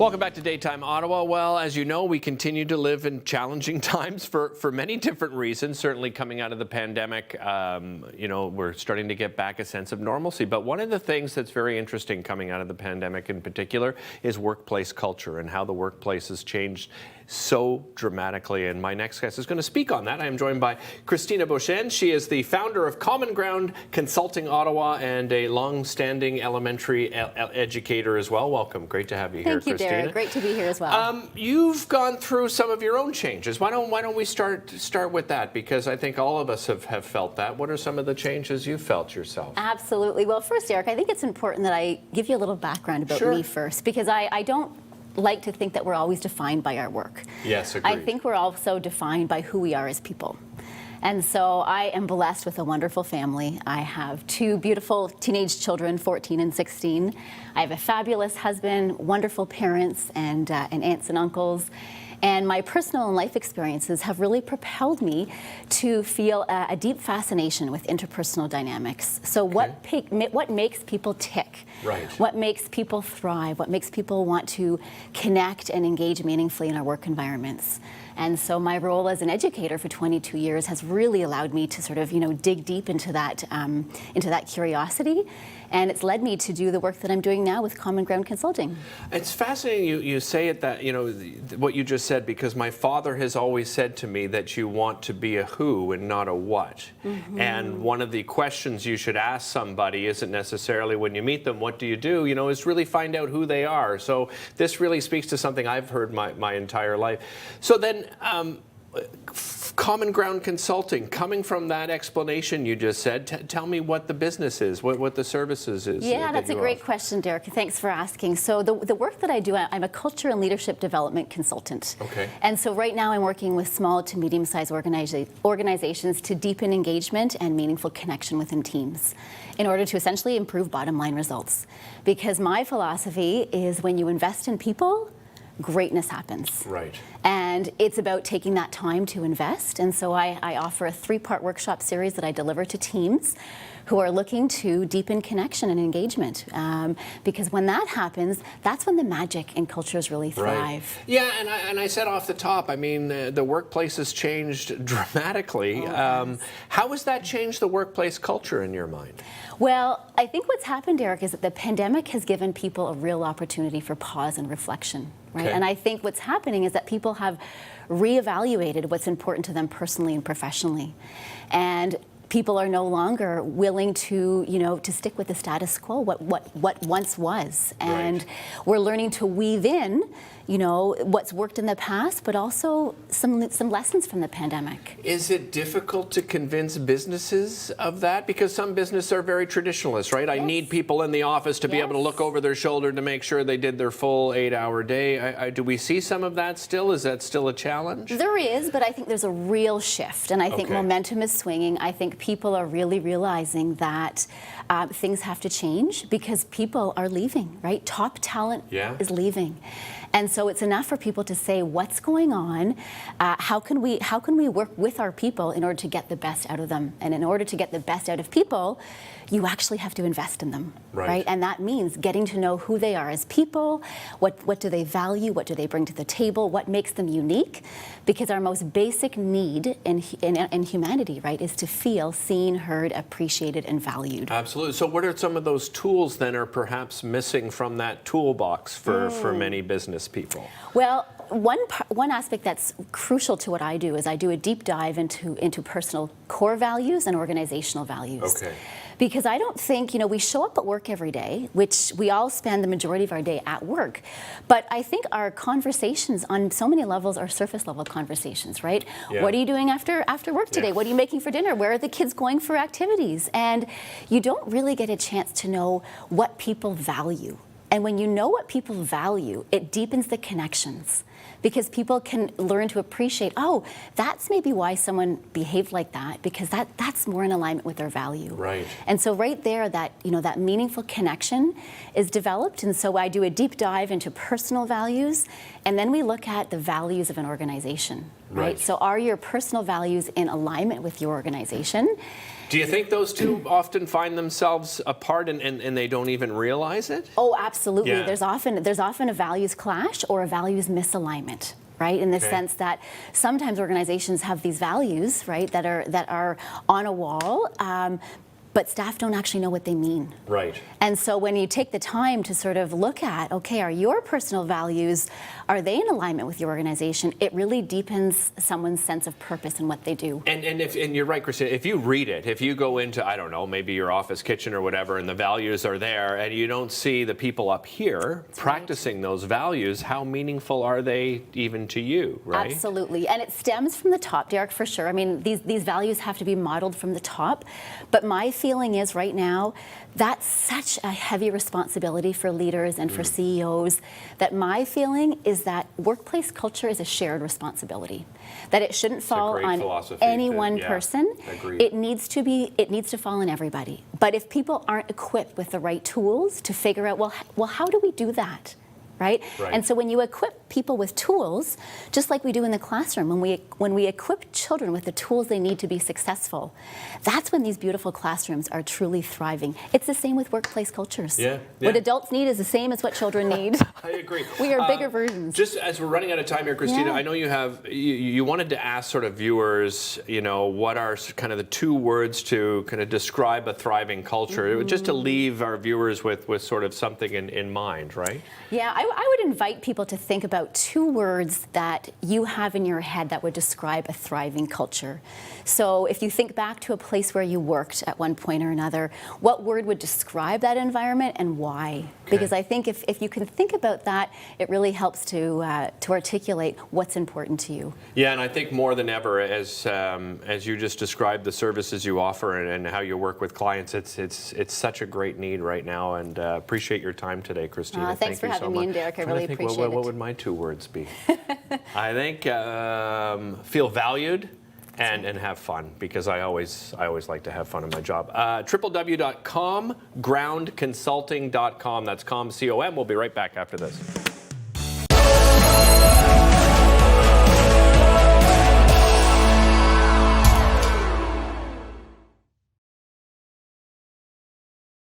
Welcome back to Daytime Ottawa. Well, as you know, we continue to live in challenging times for many different reasons. Certainly coming out of the pandemic, we're starting to get back a sense of normalcy. But one of the things that's very interesting coming out of the pandemic in particular is workplace culture and how the workplace has changed so dramatically. And my next guest is going to speak on that. I am joined by Christina Beauchesne. She is the founder of Common Ground Consulting Ottawa and a long-standing elementary educator as well. Welcome. Great to have you here, Christina. Thank you, Derek. Great to be here as well. You've gone through some of your own changes. Why don't we start with that? Because I think all of us have felt that. What are some of the changes you felt yourself? Absolutely. Well, first, Derek, I think it's important that I give you a little background about me first, because I don't like to think that we're always defined by our work. Yes, agreed. I think we're also defined by who we are as people. And so I am blessed with a wonderful family. I have two beautiful teenage children, 14 and 16. I have a fabulous husband, wonderful parents, and aunts and uncles. And my personal and life experiences have really propelled me to feel a deep fascination with interpersonal dynamics. So what makes people tick? Right. What makes people thrive? What makes people want to connect and engage meaningfully in our work environments? And so my role as an educator for 22 years has really allowed me to sort of, dig deep into that curiosity. And it's led me to do the work that I'm doing now with Common Ground Consulting. It's fascinating you say it that, what you just said, because my father has always said to me that you want to be a who and not a what. Mm-hmm. And one of the questions you should ask somebody isn't necessarily when you meet them, what do you do? Is really find out who they are. So this really speaks to something I've heard my entire life. So then, Common Ground Consulting, coming from that explanation you just said, tell me what the business is, what the services is. Yeah, that's a great question, Derek. Thanks for asking. So the work that I do, I'm a culture and leadership development consultant. Okay. And so right now I'm working with small to medium-sized organizations to deepen engagement and meaningful connection within teams in order to essentially improve bottom line results. Because my philosophy is when you invest in people, greatness happens. Right. And it's about taking that time to invest. And so I offer a 3-part workshop series that I deliver to teams who are looking to deepen connection and engagement. Because when that happens, that's when the magic in cultures really thrive. Right. Yeah, and I said off the top, the workplace has changed dramatically. How has that changed the workplace culture in your mind? Well, I think what's happened, Eric, is that the pandemic has given people a real opportunity for pause and reflection, right? Okay. And I think what's happening is that people have reevaluated what's important to them personally and professionally. And people are no longer willing to, to stick with the status quo, what once was. And we're learning to weave in, what's worked in the past, but also some lessons from the pandemic. Is it difficult to convince businesses of that? Because some businesses are very traditionalist, right? Yes. I need people in the office to be able to look over their shoulder to make sure they did their full 8-hour day. Do we see some of that still? Is that still a challenge? There is, but I think there's a real shift, and I think momentum is swinging. I think people are really realizing that things have to change because people are leaving, right? Top talent is leaving. And so it's enough for people to say, what's going on? How can we work with our people in order to get the best out of them? And in order to get the best out of people, you actually have to invest in them, right? And that means getting to know who they are as people, what do they value, what do they bring to the table, what makes them unique? Because our most basic need in humanity, right, is to feel seen, heard, appreciated, and valued. Absolutely. So what are some of those tools then are perhaps missing from that toolbox for many business people? Well, one aspect that's crucial to what I do is I do a deep dive into personal core values and organizational values. Okay. Because I don't think, we show up at work every day, which we all spend the majority of our day at work. But I think our conversations on so many levels are surface level conversations, right? Yeah. What are you doing after work today? Yeah. What are you making for dinner? Where are the kids going for activities? And you don't really get a chance to know what people value. And when you know what people value, it deepens the connections. Because people can learn to appreciate, that's maybe why someone behaved like that, because that's more in alignment with their value. Right. And so right there, that that meaningful connection is developed. And so I do a deep dive into personal values, and then we look at the values of an organization. Right. So are your personal values in alignment with your organization? Do you think those two often find themselves apart and they don't even realize it? Oh, absolutely. Yeah. There's often a values clash or a values misalignment. Right, in the sense that sometimes organizations have these values, right, that are on a wall, but staff don't actually know what they mean. Right. And so when you take the time to sort of look at, okay, are your personal values, are they in alignment with your organization? It really deepens someone's sense of purpose in what they do. And you're right, Christina, if you read it, if you go into, I don't know, maybe your office kitchen or whatever, and the values are there, and you don't see the people up here practicing those values, how meaningful are they even to you, right? Absolutely. And it stems from the top, Derek, for sure. I mean, these values have to be modeled from the top. But my feeling is right now, that's such a heavy responsibility for leaders and for CEOs that my feeling is that workplace culture is a shared responsibility. That it shouldn't fall on any one person. Agreed. It needs to fall on everybody. But if people aren't equipped with the right tools to figure out, well, how do we do that? Right? And so when you equip people with tools, just like we do in the classroom, when we equip children with the tools they need to be successful, that's when these beautiful classrooms are truly thriving. It's the same with workplace cultures. What adults need is the same as what children need. I agree. We are bigger versions. Just as we're running out of time here, Christina, I know you wanted to ask sort of viewers, what are kind of the two words to kind of describe a thriving culture, just to leave our viewers with sort of something in mind, right? Yeah, I would invite people to think about two words that you have in your head that would describe a thriving culture. So if you think back to a place where you worked at one point or another, what word would describe that environment and why? Because I think if you can think about that, it really helps to articulate what's important to you. Yeah, and I think more than ever, as you just described the services you offer and how you work with clients, it's such a great need right now, and appreciate your time today, Christina. Thanks for having me, and Derek. I really appreciate it. What would my two words be? I think feel valued and have fun, because I always like to have fun in my job. www.com, groundconsulting.com. That's com, C-O-M. We'll be right back after this.